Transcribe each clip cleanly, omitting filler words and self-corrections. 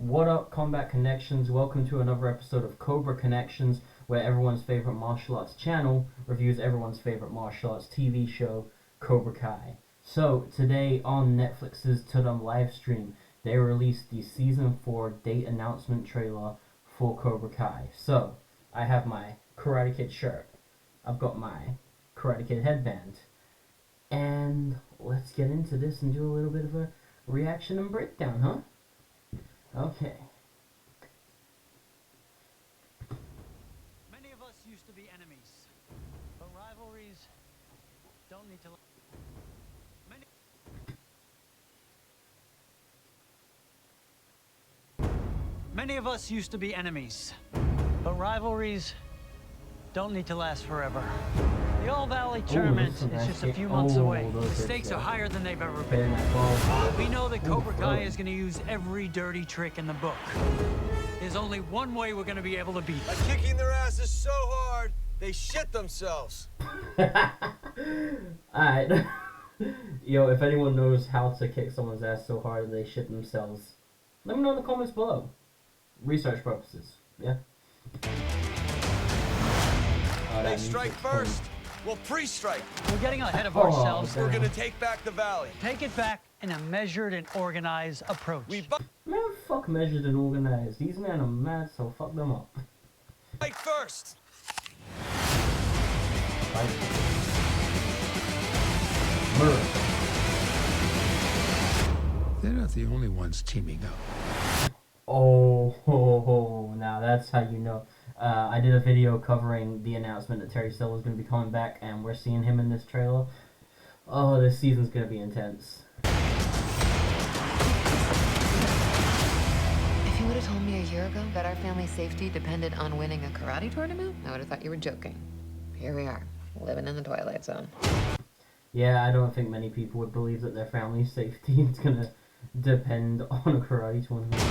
What up, Combat Connections? Welcome to another episode of Cobra Connections, where everyone's favorite martial arts channel reviews everyone's favorite martial arts TV show, Cobra Kai. So, today on Netflix's Tudum livestream, they released the Season 4 date announcement trailer for Cobra Kai. So, I have my Karate Kid shirt, I've got my Karate Kid headband, and let's get into this and do a little bit of a reaction and breakdown, huh? Okay. Many of us used to be enemies, but rivalries don't need to. Many of us used to be enemies, but rivalries don't need to last forever. The All Valley tournament is just a few months away. The stakes are higher than they've ever been. We know that Cobra Kai is going to use every dirty trick in the book. There's only one way we're going to be able to beat them. By kicking their asses so hard, they shit themselves. Alright. Yo, if anyone knows how to kick someone's ass so hard that they shit themselves, let me know in the comments below. Research purposes, yeah? They strike first. We'll pre-strike. We're getting ahead of ourselves. We're gonna take back the valley. Take it back in a measured and organized approach. Man, fuck measured and organized. These men are mad, so fuck them up. Fight first. They're not the only ones teaming up. Oh, now that's how you know. I did a video covering the announcement that Terry Silver was going to be coming back, and we're seeing him in this trailer. Oh, this season's going to be intense. If you would have told me a year ago that our family's safety depended on winning a karate tournament, I would have thought you were joking. Here we are, living in the Twilight Zone. Yeah, I don't think many people would believe that their family's safety is going to depend on a karate tournament.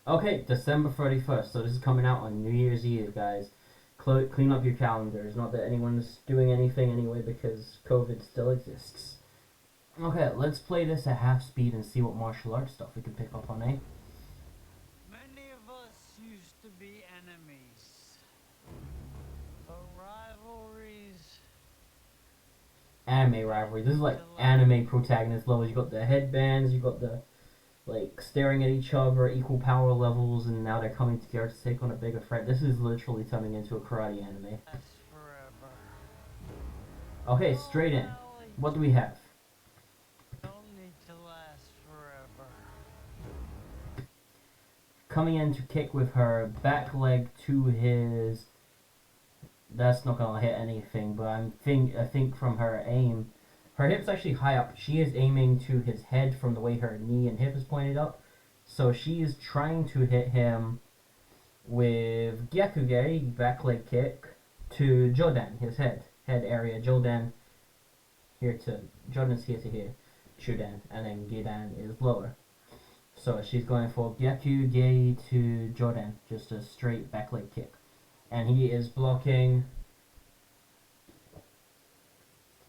Okay, December 31st, so this is coming out on New Year's Eve, guys. Clean up your calendars. Not that anyone's doing anything anyway, because COVID still exists. Okay, let's play this at half speed and see what martial arts stuff we can pick up on, eh? Many of us used to be enemies, but rivalries. Anime rivalry. This is like anime protagonist levels. You got the headbands, you got the like staring at each other at equal power levels, and now they're coming together to take on a bigger threat. This is literally turning into a karate anime. Okay, straight in. What do we have? Don't need to last forever. Coming in to kick with her back leg to his. That's not gonna hit anything, but I think from her aim, her hip's actually high up. She is aiming to his head from the way her knee and hip is pointed up. So she is trying to hit him with Gyakugei, back leg kick, to Jodan, his head area. Jodan's here to here, Shudan, and then Gidan is lower. So she's going for Gyakugei to Jodan, just a straight back leg kick. And he is blocking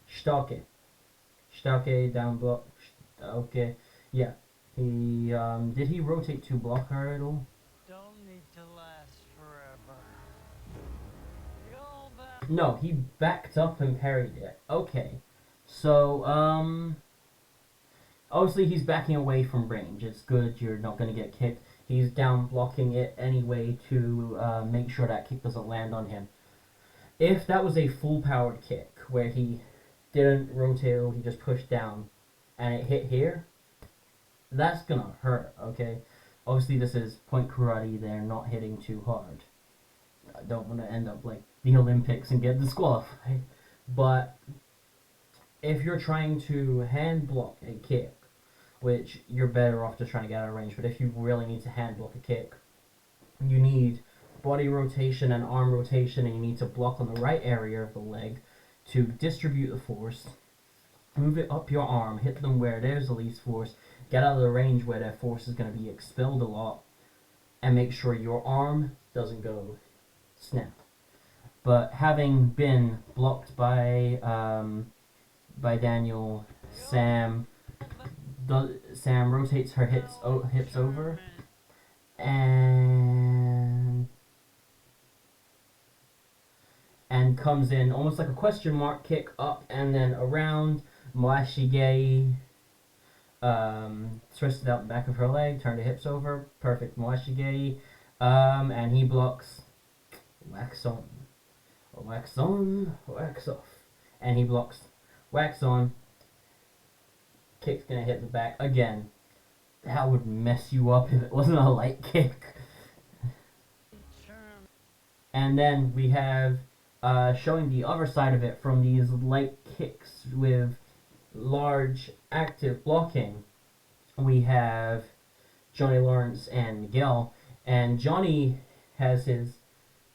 Stake. Stake down block. Okay, yeah. He did he rotate to block her at all? Don't need to last forever. No, he backed up and parried it. Okay, so obviously he's backing away from range. It's good. You're not gonna get kicked. He's down blocking it anyway to make sure that kick doesn't land on him. If that was a full powered kick where he didn't rotate, he just pushed down and it hit here, that's gonna hurt, okay? Obviously this is point karate, they're not hitting too hard. I don't want to end up like the Olympics and get disqualified. But if you're trying to hand block a kick, which you're better off just trying to get out of range, but if you really need to hand block a kick, you need body rotation and arm rotation, and you need to block on the right area of the leg to distribute the force, move it up your arm, hit them where there's the least force, get out of the range where their force is going to be expelled a lot, and make sure your arm doesn't go snap. But having been blocked by Daniel, Sam rotates her hips over and comes in almost like a question mark kick up and then around. Moashige twisted out the back of her leg, turned her hips over, perfect Moashige, and he blocks wax on, wax on, wax off, and he blocks wax on. Kick's gonna hit the back again. That would mess you up if it wasn't a light kick. And then we have showing the other side of it from these light kicks with large active blocking. We have Johnny Lawrence and Miguel. And Johnny has his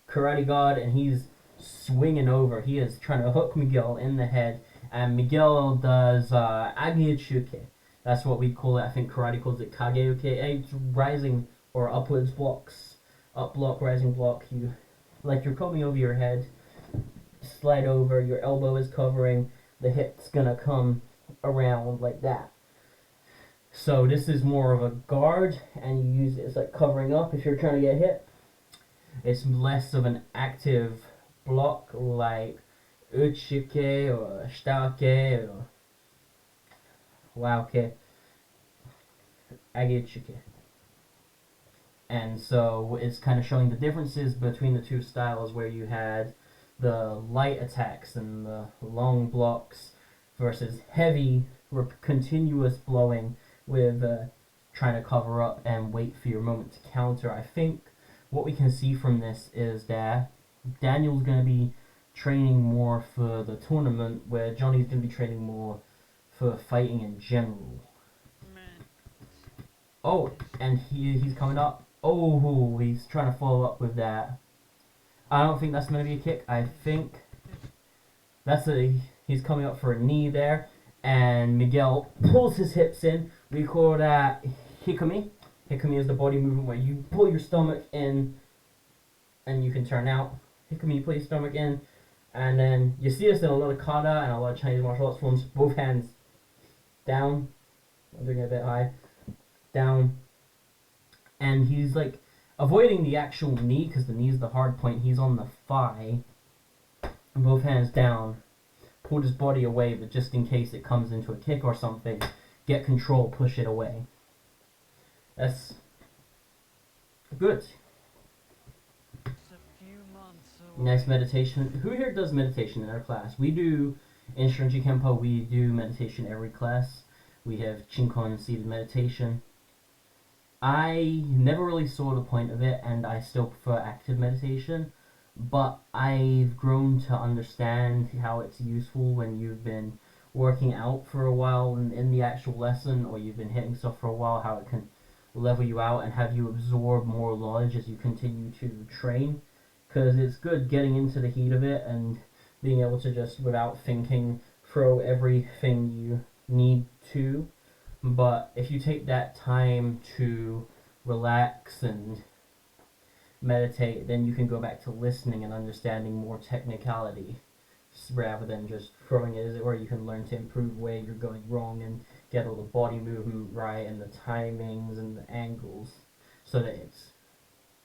karate god and he's swinging over. He is trying to hook Miguel in the head. And Miguel does Agichuke. That's what we call it. I think karate calls it Kageuke. It's rising or upwards blocks. Up block, rising block. You like you're coming over your head. Slide over. Your elbow is covering. The hip's gonna come around like that. So this is more of a guard, and you use it as like covering up if you're trying to get hit. It's less of an active block like Uchike or Shitake or Wauke, Agichuke. And so it's kind of showing the differences between the two styles where you had the light attacks and the long blocks versus heavy continuous blowing with trying to cover up and wait for your moment to counter. I think what we can see from this is that Daniel's going to be training more for the tournament, where Johnny's going to be training more for fighting in general. Oh, and he's coming up. Oh, he's trying to follow up with that. I don't think that's going to be a kick. I think he's coming up for a knee there. And Miguel pulls his hips in. We call that hikami. Hikami is the body movement where you pull your stomach in and you can turn out. Hikami, you pull your stomach in. And then you see this in a lot of kata and a lot of Chinese martial arts forms. Both hands down. I'm doing it a bit high. Down. And he's like avoiding the actual knee because the knee is the hard point. He's on the thigh. And both hands down. Pulled his body away, but just in case it comes into a kick or something, get control, push it away. That's good. Next, meditation. Who here does meditation in our class? We do, in Shunji Kempo, we do meditation every class. We have Chinkon seated meditation. I never really saw the point of it, and I still prefer active meditation. But I've grown to understand how it's useful when you've been working out for a while in the actual lesson, or you've been hitting stuff for a while, how it can level you out and have you absorb more knowledge as you continue to train. Because it's good getting into the heat of it and being able to just, without thinking, throw everything you need to. But if you take that time to relax and meditate, then you can go back to listening and understanding more technicality rather than just throwing it, as it were. You can learn to improve where you're going wrong and get all the body movement right and the timings and the angles so that it's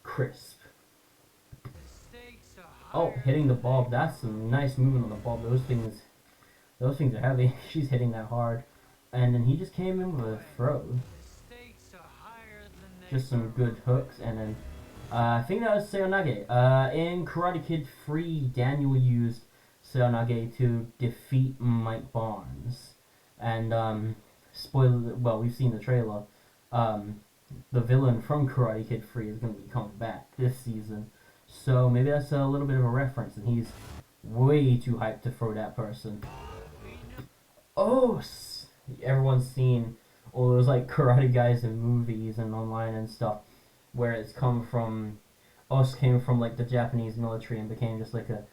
crisp. Oh, hitting the bob. That's some nice movement on the bob. Those things are heavy. She's hitting that hard. And then he just came in with a throw. Just some good hooks, and then I think that was Seonage. In Karate Kid 3, Daniel used Seonage to defeat Mike Barnes. And, spoiler, well, we've seen the trailer. The villain from Karate Kid 3 is going to be coming back this season. So maybe that's a little bit of a reference, and he's way too hyped to throw that person. Oh, everyone's seen all those like karate guys in movies and online and stuff, where it's came from like the Japanese military and became just like a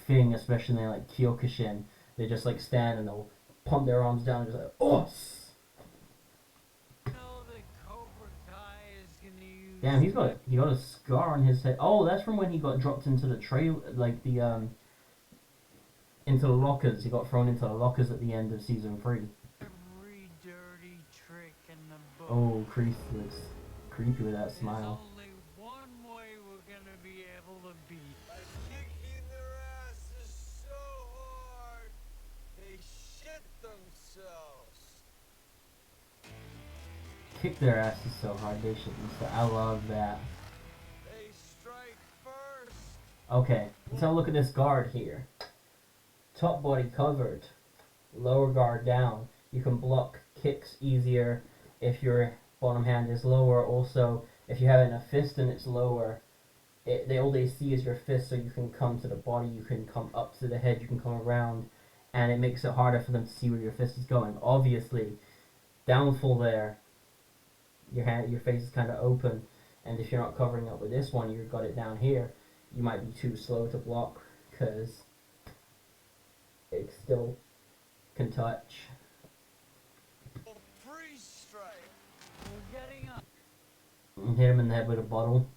thing, especially in like Kyokushin. They just like stand and they'll pump their arms down and just like, oh! Damn, he got a scar on his head. Oh, that's from when he got dropped into the trail, like the into the lockers. He got thrown into the lockers at the end of season 3. Every dirty trick in the book. Oh, Kreese looks creepy with that smile. Only kick their asses so hard they should be. So I love that. They strike first. Okay, let's have a look at this guard here. Top body covered, lower guard down. You can block kicks easier if your bottom hand is lower. Also, if you're having a fist and it's lower, all they see is your fist, so you can come to the body, you can come up to the head, you can come around, and it makes it harder for them to see where your fist is going. Obviously, downfall there, your face is kind of open, and if you're not covering up with this one, you've got it down here, you might be too slow to block, because it still can touch. Freeze strike. We're getting up. Hit him in the head with a bottle.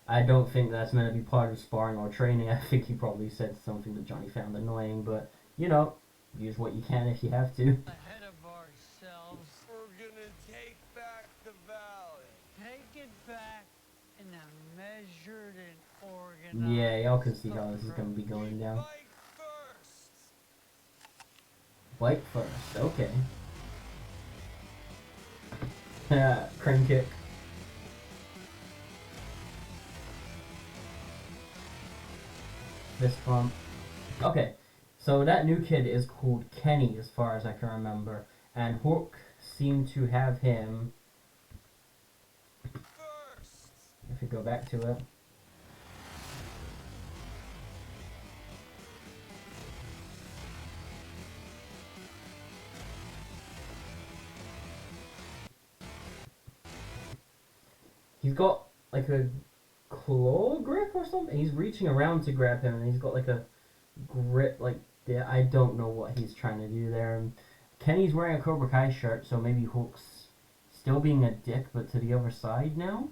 I don't think that's meant to be part of sparring or training. I think he probably said something that Johnny found annoying, but, you know, use what you can if you have to. Ahead of ourselves. We're gonna take back the valley. Take it back in a measured and organized. Yeah, y'all can see how this is going to be going down. Fight first. Bite first, okay. Crane kick. Fist bump. Okay, so that new kid is called Kenny, as far as I can remember, and Hook seemed to have him. First. If we go back to it. He's got like a claw grip or something. He's reaching around to grab him, and he's got like a grip like that. I don't know what he's trying to do there. And Kenny's wearing a Cobra Kai shirt, so maybe Hook's still being a dick, but to the other side now.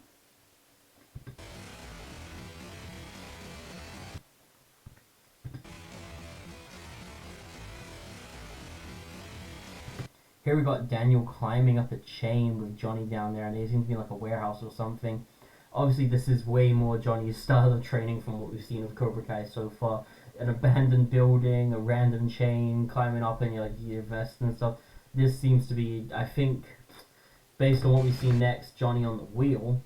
Here we got Daniel climbing up a chain with Johnny down there, and they seem to be like a warehouse or something. Obviously, this is way more Johnny's style of training from what we've seen of Cobra Kai so far. An abandoned building, a random chain, climbing up in your vest and stuff. This seems to be, I think, based on what we see next, Johnny on the wheel.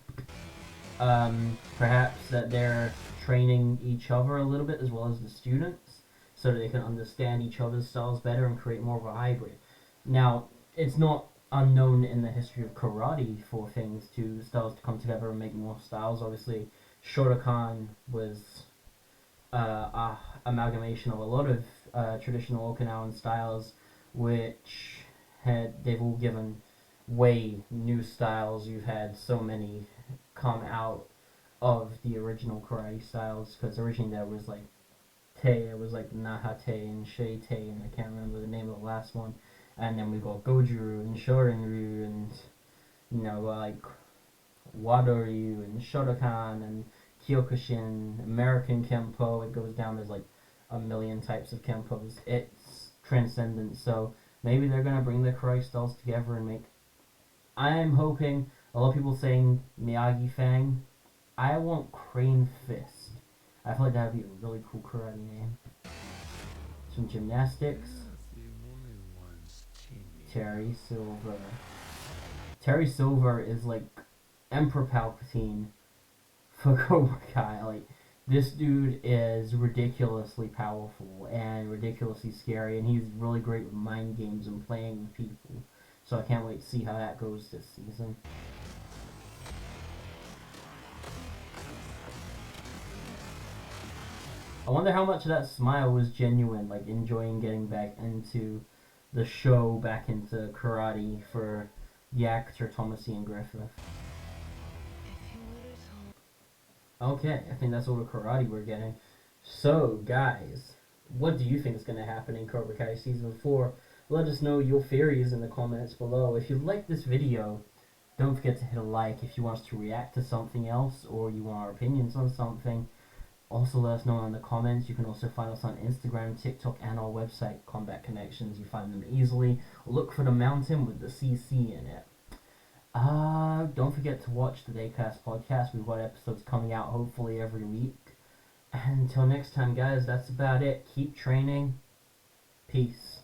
Perhaps that they're training each other a little bit as well as the students, so that they can understand each other's styles better and create more of a hybrid. Now, it's not unknown in the history of karate for styles to come together and make more styles. Obviously, Shotokan was a amalgamation of a lot of traditional Okinawan styles, which they've all given way new styles. You've had so many come out of the original karate styles, because originally there was like it was like Nahate and Shei-Te, and I can't remember the name of the last one. And then we got Goju and Shorin-ryu and, you know, like Wado-ryu and Shotokan and Kyokushin, American Kempo. It goes down, there's like a million types of Kempos. It's transcendent, so maybe they're going to bring the karate styles together and make... I'm hoping, a lot of people saying Miyagi Fang. I want Crane Fist. I feel like that would be a really cool karate name. Some gymnastics. Terry Silver. Terry Silver is like Emperor Palpatine for Cobra Kai. Like, this dude is ridiculously powerful and ridiculously scary, and he's really great with mind games and playing with people. So I can't wait to see how that goes this season. I wonder how much of that smile was genuine, like enjoying getting back into the show, back into karate for the actor Thomas Ian Griffith. Okay, I think that's all the karate we're getting. So, guys, what do you think is going to happen in Cobra Kai Season 4? Let us know your theories in the comments below. If you like this video, don't forget to hit a like. If you want us to react to something else, or you want our opinions on something, also let us know in the comments. You can also find us on Instagram, TikTok, and our website, Combat Connections. You find them easily. Look for the mountain with the CC in it. Don't forget to watch the Daycast podcast. We've got episodes coming out hopefully every week. And until next time, guys, that's about it. Keep training. Peace.